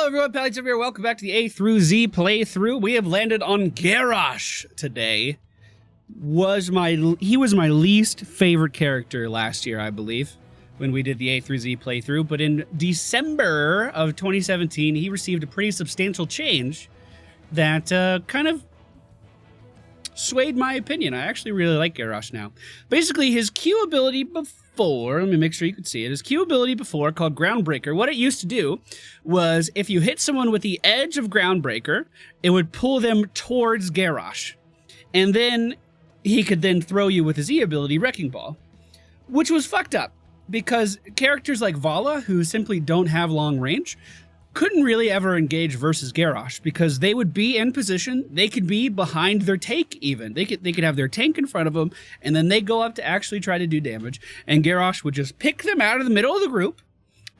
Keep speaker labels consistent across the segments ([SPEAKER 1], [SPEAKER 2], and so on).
[SPEAKER 1] Hello everyone, PallyTime here. Welcome back to the A through Z playthrough. We have landed on Garrosh today. He was my least favorite character last year, I believe, when we did the A through Z playthrough. But in December of 2017, he received a pretty substantial change that kind of swayed my opinion. I actually really like Garrosh now. Basically, his Q ability before, let me make sure you can see it, his Q ability before, called Groundbreaker, what it used to do was if you hit someone with the edge of Groundbreaker, it would pull them towards Garrosh. And then he could then throw you with his E ability, Wrecking Ball, which was fucked up because characters like Vala, who simply don't have long range, couldn't really ever engage versus Garrosh because they would be in position. They could be behind their tank even. They could have their tank in front of them, and then they go up to actually try to do damage, and Garrosh would just pick them out of the middle of the group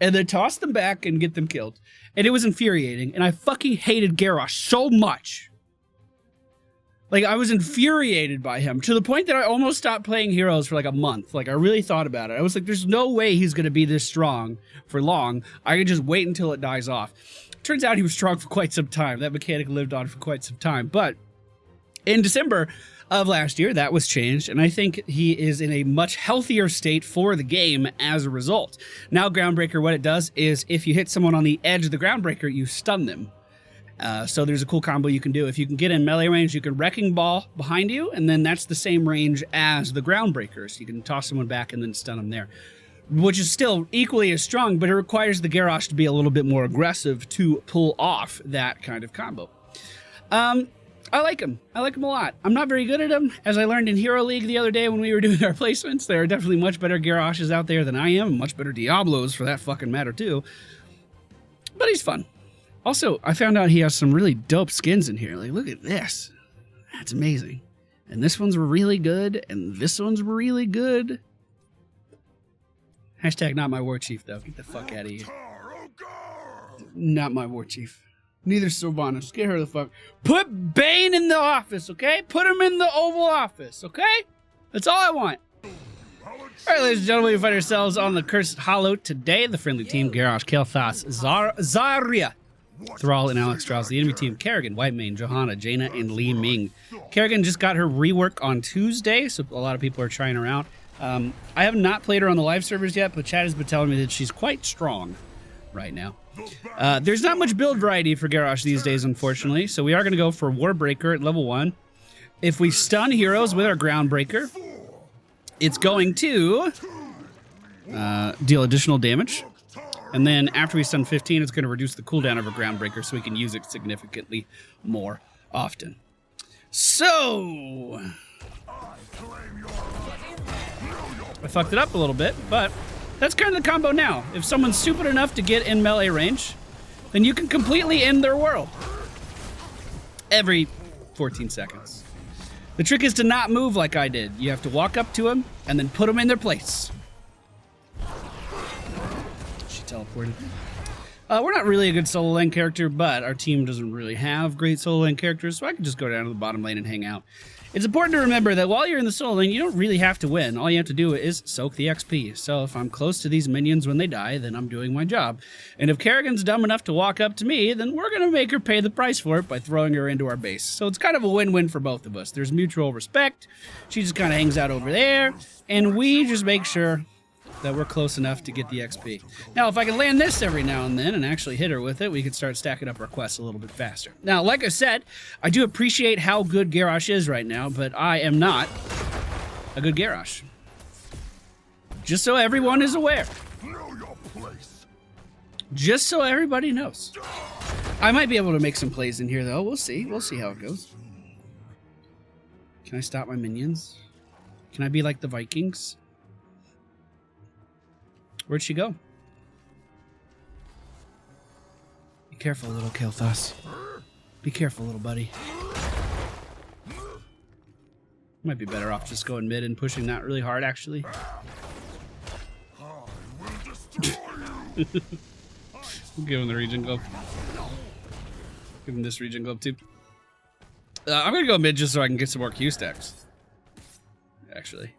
[SPEAKER 1] and then toss them back and get them killed. And it was infuriating, and I fucking hated Garrosh so much. Like, I was infuriated by him to the point that I almost stopped playing heroes for like a month. Like, I really thought about it. I was like, there's no way he's going to be this strong for long. I could just wait until it dies off. Turns out he was strong for quite some time. That mechanic lived on for quite some time. But in December of last year, that was changed. And I think he is in a much healthier state for the game as a result. Now, Groundbreaker, what it does is if you hit someone on the edge of the Groundbreaker, you stun them. So there's a cool combo you can do. If you can get in melee range, you can Wrecking Ball behind you, and then that's the same range as the Groundbreakers. You can toss someone back and then stun them there, which is still equally as strong, but it requires the Garrosh to be a little bit more aggressive to pull off that kind of combo. I like him. I like him a lot. I'm not very good at him. As I learned in Hero League the other day when we were doing our placements, there are definitely much better Garroshes out there than I am, much better Diablos for that fucking matter too. But he's fun. Also, I found out he has some really dope skins in here. Like, look at this. That's amazing. And this one's really good, and this one's really good. Hashtag not my war chief, though. Get the fuck out of here. Not my war chief. Neither Sylvanas. Get her the fuck. Put Bane in the office, okay? Put him in the Oval Office, okay? That's all I want. All right, ladies and gentlemen, we find ourselves on the Cursed Hollow today. The friendly team, Garrosh, Kel'Thas, Zarya, Thrall, and Alex Strauss. The enemy team, Kerrigan, Whitemane, Johanna, Jaina, and Li Ming. Kerrigan just got her rework on Tuesday, so a lot of people are trying her out. I have not played her on the live servers yet, but Chad has been telling me that she's quite strong right now. There's not much build variety for Garrosh these days, unfortunately, so we are going to go for Warbreaker at level 1. If we stun heroes with our Groundbreaker, it's going to deal additional damage. And then after we stun 15, it's going to reduce the cooldown of a Groundbreaker so we can use it significantly more often. So, I fucked it up a little bit, but that's kind of the combo now. If someone's stupid enough to get in melee range, then you can completely end their world every 14 seconds. The trick is to not move like I did. You have to walk up to them and then put them in their place. Teleported. We're not really a good solo lane character, but our team doesn't really have great solo lane characters, so I can just go down to the bottom lane and hang out. It's important to remember that while you're in the solo lane, you don't really have to win. All you have to do is soak the XP. So if I'm close to these minions when they die, then I'm doing my job. And if Kerrigan's dumb enough to walk up to me, then we're going to make her pay the price for it by throwing her into our base. So it's kind of a win-win for both of us. There's mutual respect. She just kind of hangs out over there, and we just make sure that we're close enough to get the XP. Now, if I can land this every now and then and actually hit her with it, we can start stacking up our quests a little bit faster. Now, like I said, I do appreciate how good Garrosh is right now, but I am not a good Garrosh. Just so everyone is aware. Just so everybody knows. I might be able to make some plays in here, though. We'll see. We'll see how it goes. Can I stop my minions? Can I be like the Vikings? Where'd she go? Be careful, little Kel'Thas. Be careful, little buddy. Might be better off just going mid and pushing that really hard, actually. Give him the regen globe. Give him this regen globe, too. I'm going to go mid just so I can get some more Q stacks. Actually.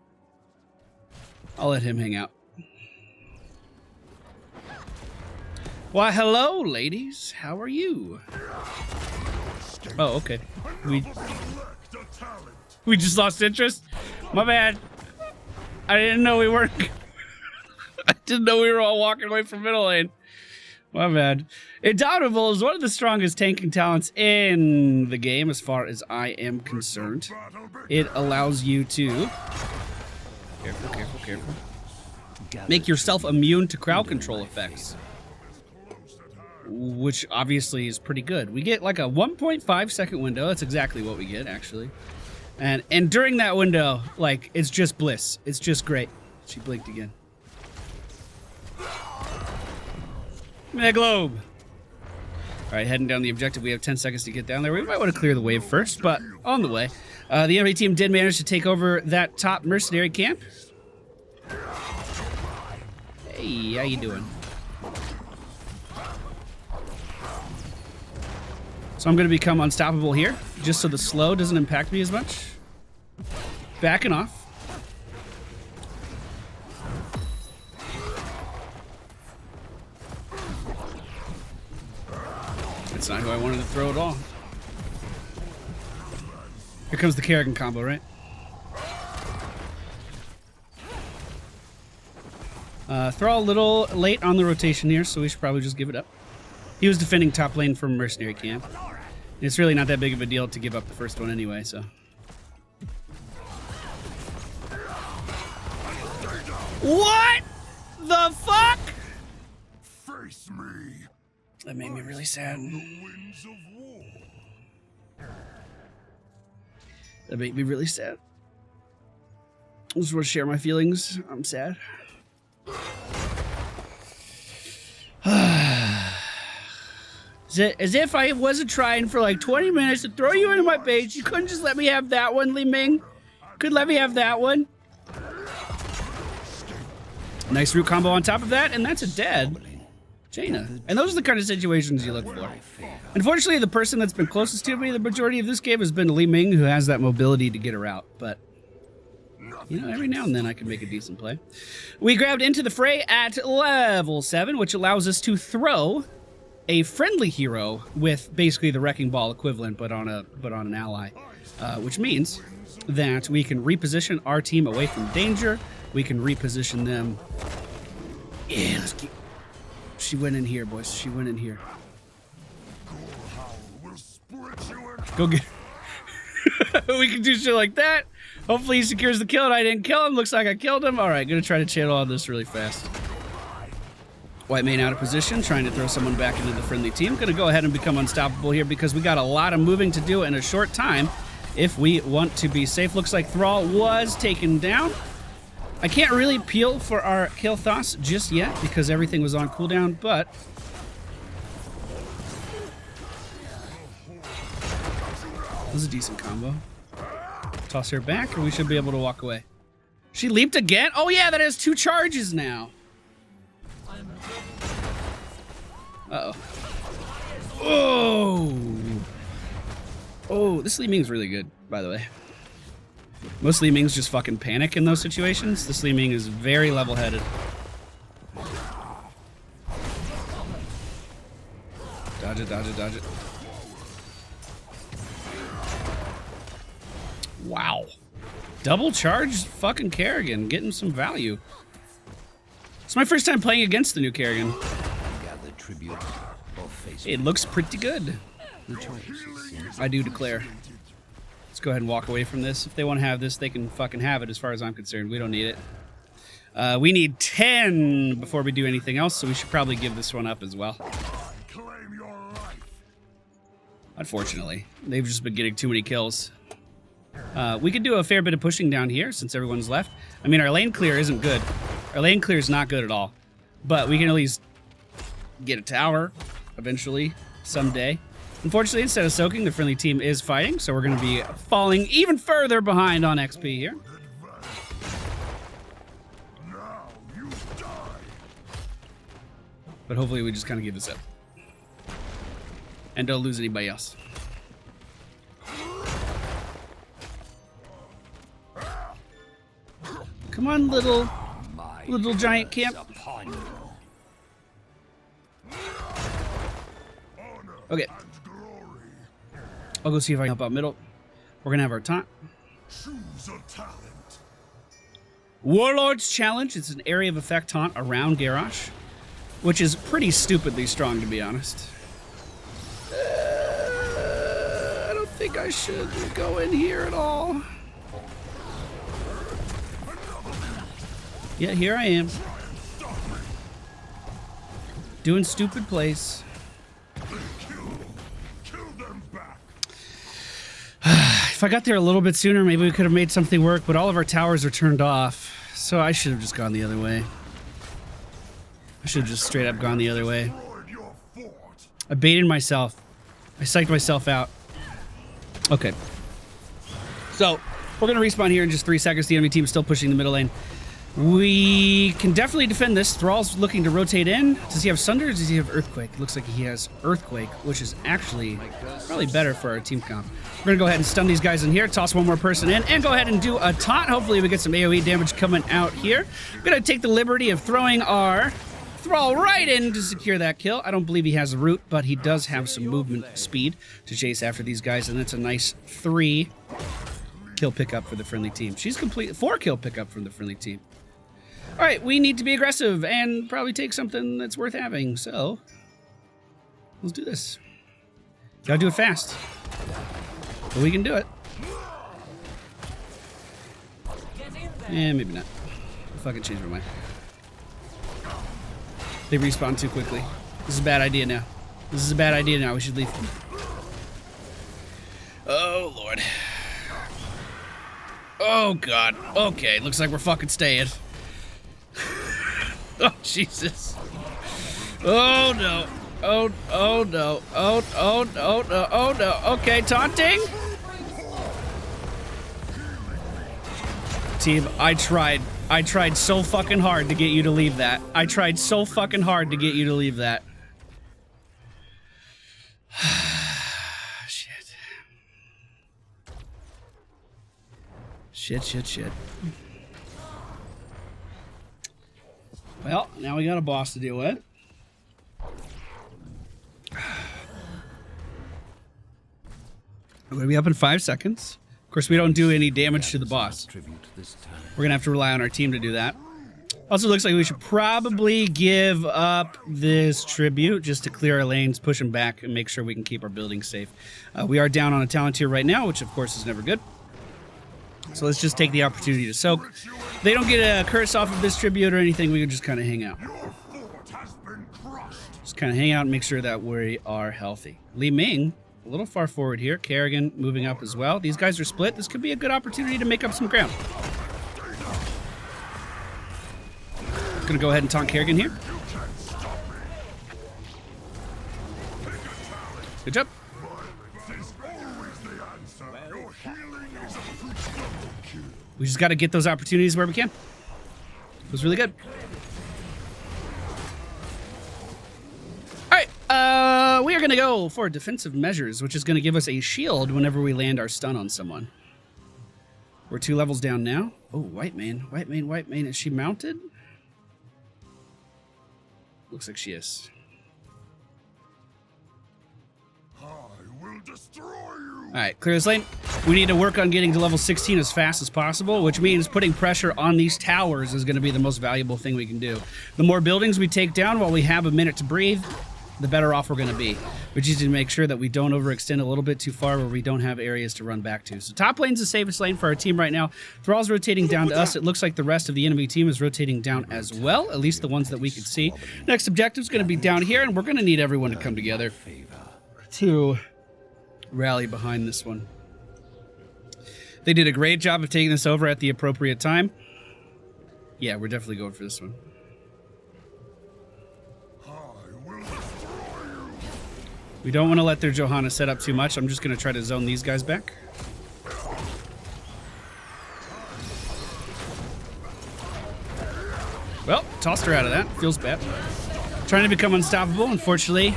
[SPEAKER 1] I'll let him hang out. Why, hello, ladies. How are you? Oh, okay. We just lost interest? My bad. I didn't know we weren't... I didn't know we were all walking away from middle lane. My bad. Indomitable is one of the strongest tanking talents in the game as far as I am concerned. It allows you to... Careful. Make yourself immune to crowd control effects. Which obviously is pretty good. We get like a 1.5 second window. That's exactly what we get, actually. And during that window, like, it's just bliss. It's just great. She blinked again. Give me that globe. All right, heading down the objective. We have 10 seconds to get down there. We might want to clear the wave first, but on the way. The enemy team did manage to take over that top mercenary camp. Hey, how you doing? So I'm going to become unstoppable here, just so the slow doesn't impact me as much. Backing off. That's not who I wanted to throw at all. Here comes the Kerrigan combo, right? Throw a little late on the rotation here, so we should probably just give it up. He was defending top lane from mercenary camp. It's really not that big of a deal to give up the first one anyway, so. What the fuck?
[SPEAKER 2] Face me.
[SPEAKER 1] That made me really sad. That made me really sad. I just want to share my feelings. I'm sad. As if I wasn't trying for like 20 minutes to throw you into my base. You couldn't just let me have that one, Li Ming. Could let me have that one. Nice root combo on top of that, and that's a dead Jaina. And those are the kind of situations you look for. Unfortunately, the person that's been closest to me the majority of this game has been Li Ming, who has that mobility to get her out. But, you know, every now and then I can make a decent play. We grabbed into the fray at level 7, which allows us to throw a friendly hero with basically the Wrecking Ball equivalent, but on an ally, which means that we can reposition our team away from danger. We can reposition them. Yeah, let's keep. She went in here, boys. She went in here. Go get. We can do shit like that. Hopefully he secures the kill and I didn't kill him. Looks like I killed him. All right, gonna try to channel all this really fast. White main out of position, trying to throw someone back into the friendly team. Gonna go ahead and become unstoppable here because we got a lot of moving to do in a short time if we want to be safe. Looks like Thrall was taken down. I can't really peel for our kill Thos just yet because everything was on cooldown, but this is a decent combo. Toss her back, or we should be able to walk away. She leaped again? Oh yeah, that has 2 charges now. Uh-oh. Oh! Oh, this Li Ming's really good, by the way. Most Li Mings just fucking panic in those situations. This Li Ming is very level-headed. Dodge it, dodge it, dodge it. Wow. Double charge fucking Kerrigan, getting some value. It's my first time playing against the new Kerrigan. It looks pretty good. I do declare. Let's go ahead and walk away from this. If they want to have this, they can fucking have it as far as I'm concerned. We don't need it. We need 10 before we do anything else, so we should probably give this one up as well. Unfortunately, they've just been getting too many kills. We could do a fair bit of pushing down here since everyone's left. I mean, our lane clear isn't good. Our lane clear is not good at all. But we can at least get a tower eventually, someday. Unfortunately, instead of soaking, the friendly team is fighting, so we're going to be falling even further behind on XP here. But hopefully we just kind of give this up. And don't lose anybody else. Come on, little giant camp. Okay. I'll go see if I can help out middle. We're gonna have our taunt.
[SPEAKER 2] Choose a talent.
[SPEAKER 1] Warlord's Challenge. It's an area of effect taunt around Garrosh, which is pretty stupidly strong, to be honest. I don't think I should go in here at all. Yeah, here I am. Doing stupid plays.
[SPEAKER 2] Kill them back.
[SPEAKER 1] If I got there a little bit sooner, maybe we could have made something work, but all of our towers are turned off, so I should have just gone the other way. I should have just straight up gone the other way.
[SPEAKER 2] Destroyed your fort.
[SPEAKER 1] I baited myself. I psyched myself out. Okay. So, we're going to respawn here in just 3 seconds. The enemy team is still pushing the middle lane. We can definitely defend this. Thrall's looking to rotate in. Does he have Sunder or does he have Earthquake? It looks like he has Earthquake, which is actually probably better for our team comp. We're going to go ahead and stun these guys in here, toss one more person in, and go ahead and do a taunt. Hopefully we get some AoE damage coming out here. We're going to take the liberty of throwing our Thrall right in to secure that kill. I don't believe he has a root, but he does have some movement speed to chase after these guys, and it's a nice 3 kill pickup for the friendly team. She's complete 4 kill pickup from the friendly team. All right, we need to be aggressive and probably take something that's worth having, so let's do this. Gotta do it fast, but we can do it. Maybe not. I'll fucking change my mind. They respawn too quickly. This is a bad idea now. This is a bad idea now. We should leave. Oh, Lord. Oh, God. Okay, looks like we're fucking staying. Oh, Jesus. Oh, no. Oh, no. Oh, no. Okay, taunting. Team, I tried so fucking hard to get you to leave that. I tried so fucking hard to get you to leave that. Shit. Well, now we got a boss to deal with. We're gonna be up in 5 seconds. Of course, we don't do any damage to the boss. We're gonna have to rely on our team to do that. Also, looks like we should probably give up this tribute just to clear our lanes, push them back, and make sure we can keep our buildings safe. We are down on a talent tier right now, which of course is never good. So let's just take the opportunity to soak. They don't get a curse off of this tribute or anything. We can just kind of hang out. Just kind of hang out and make sure that we are healthy. Li Ming, a little far forward here. Kerrigan moving up as well. These guys are split. This could be a good opportunity to make up some ground. Gonna go ahead and taunt Kerrigan here. Good job. We just got to get those opportunities where we can. It was really good. All right, we are going to go for defensive measures, which is going to give us a shield whenever we land our stun on someone. We're 2 levels down now. Oh, White Mane. Is she mounted? Looks like she is. All right, clear this lane. We need to work on getting to level 16 as fast as possible, which means putting pressure on these towers is going to be the most valuable thing we can do. The more buildings we take down while we have a minute to breathe, the better off we're going to be. We just need to make sure that we don't overextend a little bit too far where we don't have areas to run back to. So top lane's the safest lane for our team right now. Thrall's rotating down to us. It looks like the rest of the enemy team is rotating down as well, at least the ones that we could see. Next objective's going to be down here, and we're going to need everyone to come together to rally behind this one. They did a great job of taking this over at the appropriate time. Yeah, we're definitely going for this one. We don't want to let their Johanna set up too much. I'm just going to try to zone these guys back. Well, tossed her out of that. Feels bad. Trying to become unstoppable, unfortunately,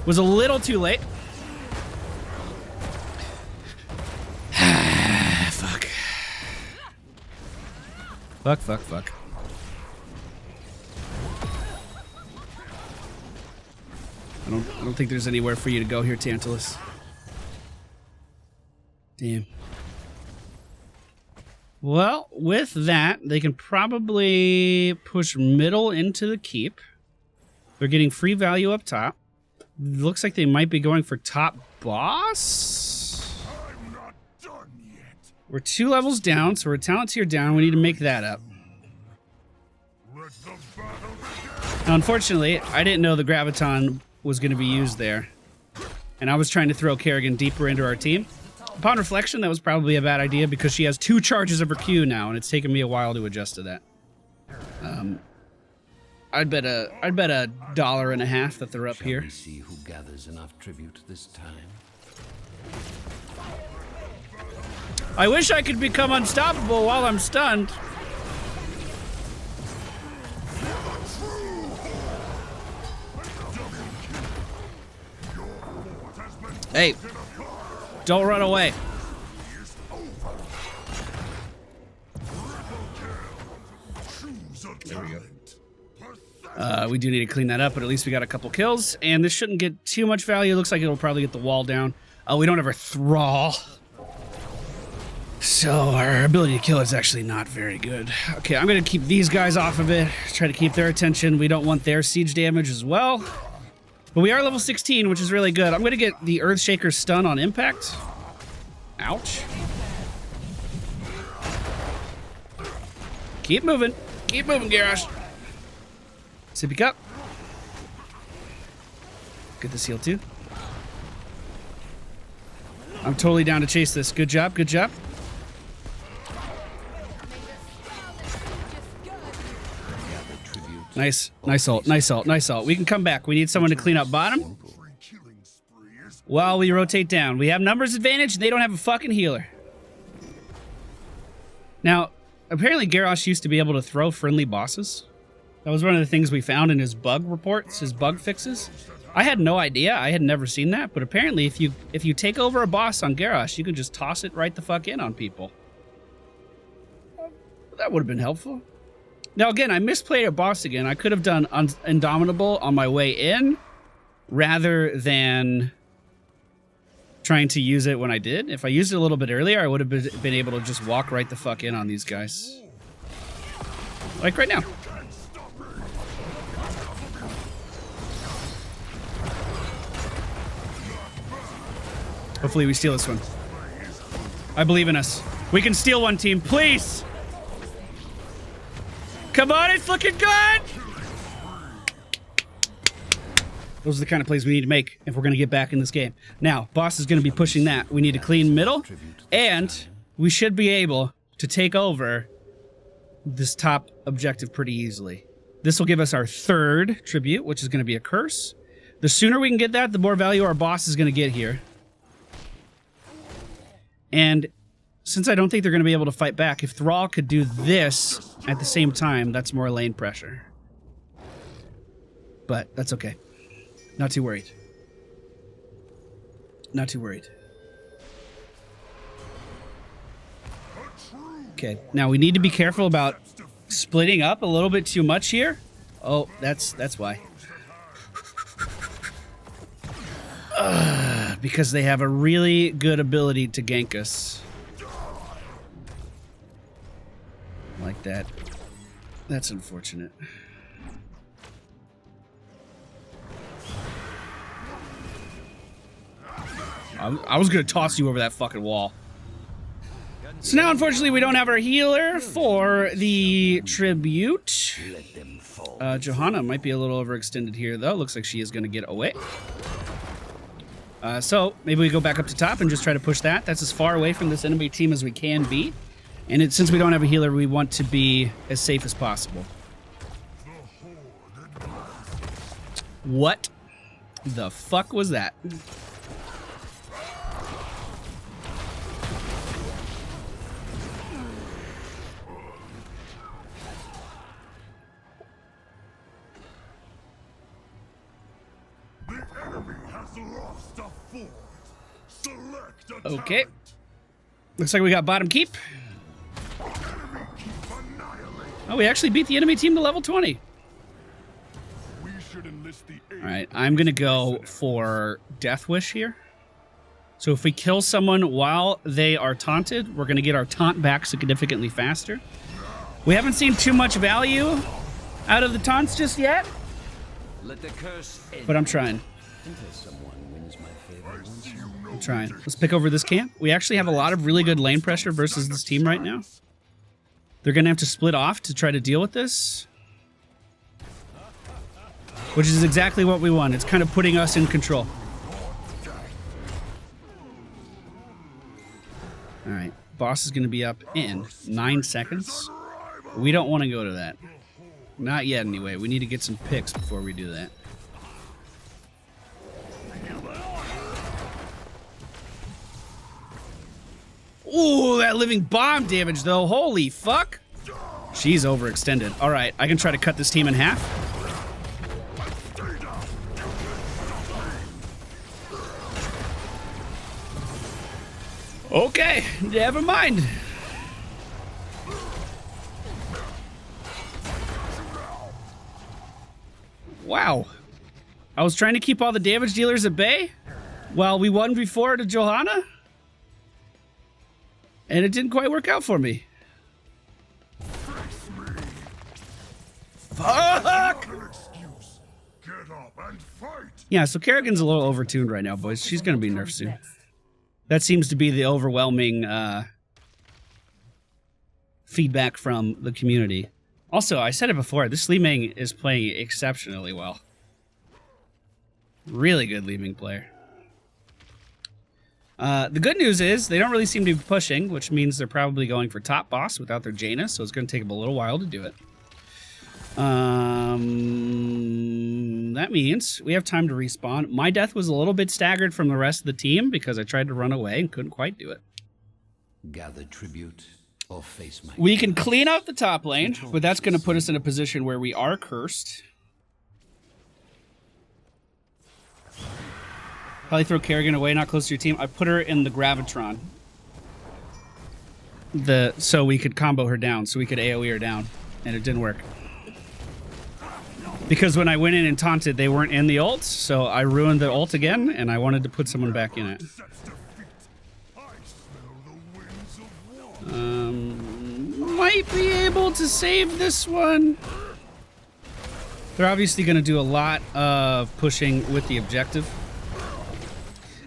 [SPEAKER 1] was a little too late. Fuck. I don't think there's anywhere for you to go here, Tantalus. Damn. Well, with that, they can probably push middle into the keep. They're getting free value up top. Looks like they might be going for top boss.
[SPEAKER 2] I'm not done yet.
[SPEAKER 1] We're 2 levels down, so we're talent tier down. We need to make that up.
[SPEAKER 2] Let the battle begin.
[SPEAKER 1] Now, unfortunately, I didn't know the Graviton was going to be used there. And I was trying to throw Kerrigan deeper into our team. Upon reflection, that was probably a bad idea because she has 2 charges of her Q now, and it's taken me a while to adjust to that. I'd bet $1.50 that they're up here.
[SPEAKER 3] We see who gathers enough tribute this time.
[SPEAKER 1] I wish I could become unstoppable while I'm stunned. Hey, don't run away.
[SPEAKER 2] There we go.
[SPEAKER 1] We do need to clean that up, but at least we got a couple kills, and this shouldn't get too much value. Looks like it'll probably get the wall down. Oh, we don't have a thrall, so our ability to kill is actually not very good. Okay, I'm gonna keep these guys off of it, try to keep their attention. We don't want their siege damage as well. But we are level 16, which is really good. I'm gonna get the Earthshaker stun on impact. Ouch. Keep moving, Garrosh. Sippy cup. Get this heal too. I'm totally down to chase this. Good job, good job. Nice, nice ult, nice ult, nice ult. We can come back. We need someone to clean up bottom while we rotate down. We have numbers advantage. They don't have a fucking healer. Now, apparently Garrosh used to be able to throw friendly bosses. That was one of the things we found in his bug reports, his bug fixes. I had no idea. I had never seen that, but apparently if you take over a boss on Garrosh, you can just toss it right the fuck in on people. That would have been helpful. Now again, I misplayed a boss again. I could have done Indomitable on my way in rather than trying to use it when I did. If I used it a little bit earlier, I would have been able to just walk right the fuck in on these guys. Like right now. Hopefully we steal this one. I believe in us. We can steal one, team, please. Come on, it's looking good. Those are the kind of plays we need to make if we're going to get back in this game. Now, boss is going to be pushing that. We need to clean middle, and we should be able to take over this top objective pretty easily. This will give us our 3rd tribute, which is going to be a curse. The sooner we can get that, the more value our boss is going to get here. And since I don't think they're going to be able to fight back, if Thrall could do this at the same time, that's more lane pressure. But that's okay. Not too worried. Not too worried. Okay, now we need to be careful about splitting up a little bit too much here. Oh, that's why. Because they have a really good ability to gank us. Like that. That's unfortunate. I was gonna toss you over that fucking wall. So now, unfortunately, we don't have our healer for the tribute. Johanna might be a little overextended here, though. Looks like she is gonna get away. So maybe we go back up to top and just try to push that. That's as far away from this enemy team as we can be. And since we don't have a healer, we want to be as safe as possible. What the fuck was that? Okay. Looks like we got bottom keep. Oh, we actually beat the enemy team to level 20.
[SPEAKER 2] We should enlist the aid.
[SPEAKER 1] All right, I'm gonna go for Death Wish here. So if we kill someone while they are taunted, we're gonna get our taunt back significantly faster. We haven't seen too much value out of the taunts just yet,
[SPEAKER 3] Let the curse end.
[SPEAKER 1] but I'm trying.
[SPEAKER 3] Until someone wins my favor once more.
[SPEAKER 1] I'm trying. Let's pick over this camp. We actually have a lot of really good lane pressure versus this team right now. They're gonna have to split off to try to deal with this, which is exactly what we want. It's kind of putting us in control. All right, boss is gonna be up in 9 seconds. We don't want to go to that. Not yet, anyway. We need to get some picks before we do that. Ooh, that living bomb damage, though. Holy fuck. She's overextended. All right, I can try to cut this team in half. Okay, never mind. Wow. I was trying to keep all the damage dealers at bay while we won before to Johanna. And it didn't quite work out for me. Fuck!
[SPEAKER 2] Get up and fight.
[SPEAKER 1] Yeah, so Kerrigan's a little overtuned right now, boys. She's going to be nerfed soon. That seems to be the overwhelming feedback from the community. Also, I said it before, this Li Ming is playing exceptionally well. Really good Li Ming player. The good news is they don't really seem to be pushing, which means they're probably going for top boss without their Jaina, so it's going to take them a little while to do it. That means we have time to respawn. My death was a little bit staggered from the rest of the team because I tried to run away and couldn't quite do it.
[SPEAKER 3] Gather tribute or face my...
[SPEAKER 1] We can clean out the top lane, but that's going to put us in a position where we are cursed. Probably throw Kerrigan away, not close to your team. I put her in the Gravitron. So we could combo her down, so we could AoE her down, and it didn't work. Because when I went in and taunted, they weren't in the ult, so I ruined the ult again, and I wanted to put someone back in it. Might be able to save this one. They're obviously going to do a lot of pushing with the objective.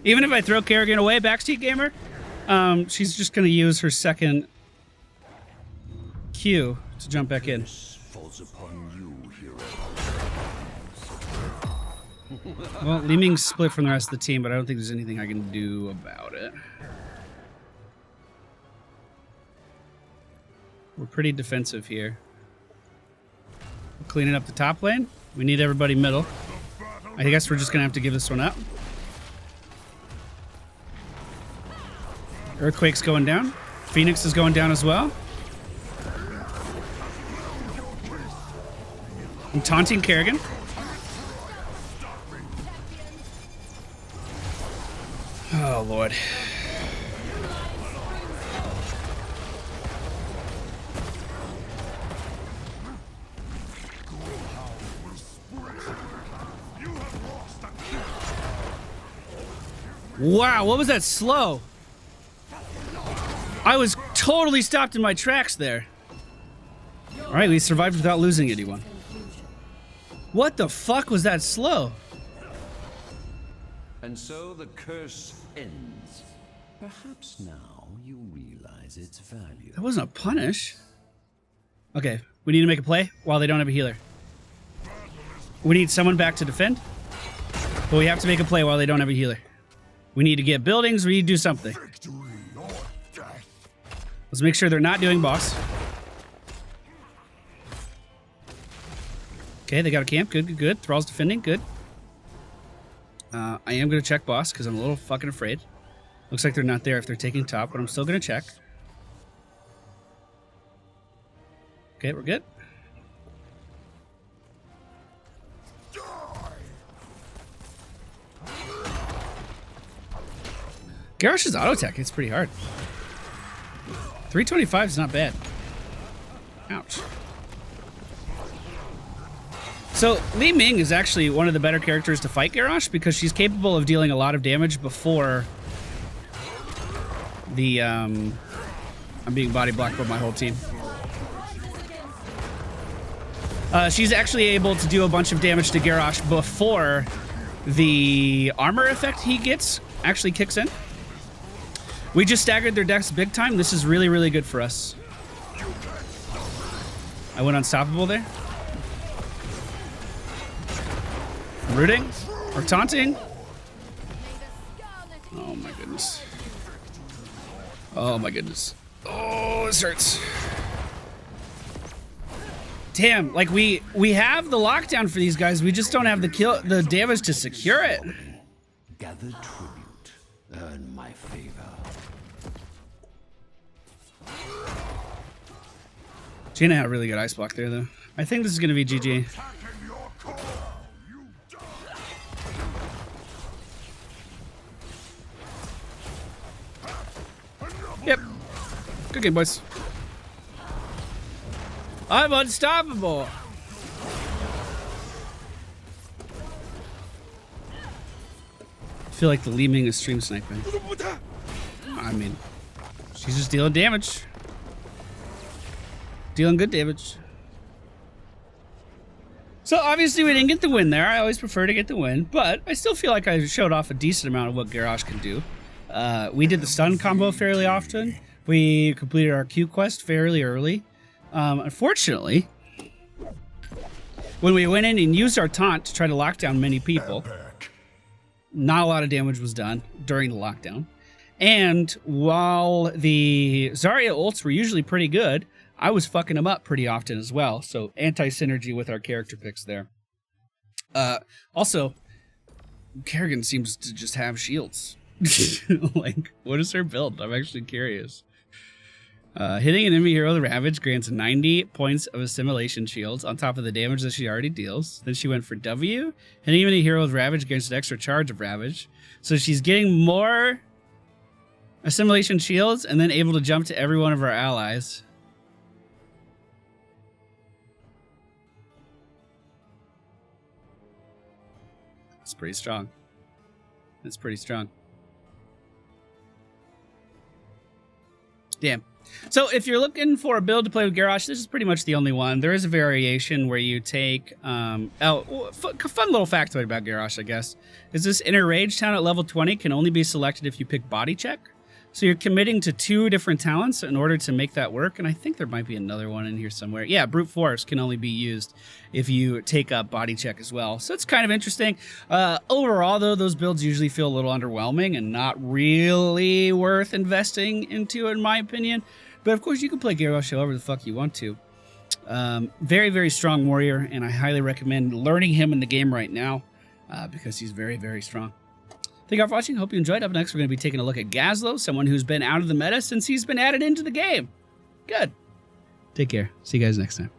[SPEAKER 1] Even if I throw Kerrigan away, Backseat Gamer, she's just going to use her second Q to jump back in.
[SPEAKER 3] Falls upon you, hero.
[SPEAKER 1] Well, Li Ming's split from the rest of the team, but I don't think there's anything I can do about it. We're pretty defensive here. We're cleaning up the top lane. We need everybody middle. I guess we're just going to have to give this one up. Earthquake's going down. Phoenix is going down as well. I'm taunting Kerrigan. Oh, Lord. Wow, what was that slow? I was totally stopped in my tracks there. All right, we survived without losing anyone. What the fuck was that slow?
[SPEAKER 3] And so the curse ends. Perhaps now you realize its value.
[SPEAKER 1] That wasn't a punish. Okay, we need to make a play while they don't have a healer. We need someone back to defend, but we have to make a play while they don't have a healer. We need to get buildings, we need to do something. Let's make sure they're not doing boss. Okay, they got a camp. Good, good, good. Thrall's defending. Good. I am going to check boss because I'm a little fucking afraid. Looks like they're not there if they're taking top, but I'm still going to check. Okay, we're good. Garrosh's auto attack hits pretty hard. 325 is not bad. Ouch. So Li Ming is actually one of the better characters to fight Garrosh because she's capable of dealing a lot of damage before the I'm being body blocked by my whole team. She's actually able to do a bunch of damage to Garrosh before the armor effect he gets actually kicks in. We just staggered their decks big time. This is really, really good for us. I went unstoppable there. Rooting or taunting. Oh my goodness. Oh my goodness. Oh, this hurts. Damn, like we have the lockdown for these guys. We just don't have the damage to secure it.
[SPEAKER 3] Gather tribute. Earn my favor.
[SPEAKER 1] Jaina had a really good ice block there, though. I think this is going to be GG. Yep. Good game, boys. I'm unstoppable. I feel like the Li Ming is stream sniping. I mean, she's just dealing damage. Dealing good damage. So obviously we didn't get the win there. I always prefer to get the win, but I still feel like I showed off a decent amount of what Garrosh can do. We did the stun combo fairly often. We completed our Q quest fairly early. Unfortunately, when we went in and used our taunt to try to lock down many people, not a lot of damage was done during the lockdown. And while the Zarya ults were usually pretty good, I was fucking them up pretty often as well. So anti-synergy with our character picks there. Also, Kerrigan seems to just have shields. Like, what is her build? I'm actually curious. Hitting an enemy hero with Ravage grants 90 points of assimilation shields on top of the damage that she already deals. Then she went for W. Hitting any hero with Ravage grants an extra charge of Ravage. So she's getting more assimilation shields and then able to jump to every one of our allies. It's pretty strong. It's pretty strong. Damn. So if you're looking for a build to play with Garrosh, this is pretty much the only one. There is a variation where you take... fun little factoid about Garrosh, I guess, is this Inner Rage talent at level 20 can only be selected if you pick Body Check. So you're committing to 2 different talents in order to make that work. And I think there might be another one in here somewhere. Yeah, Brute Force can only be used if you take up Body Check as well. So it's kind of interesting. Overall, though, those builds usually feel a little underwhelming and not really worth investing into, in my opinion. But of course, you can play Garrosh however the fuck you want to. Very, very strong warrior, and I highly recommend learning him in the game right now because he's very, very strong. Thank you all for watching. Hope you enjoyed. Up next, we're going to be taking a look at Gazlo, someone who's been out of the meta since he's been added into the game. Good. Take care. See you guys next time.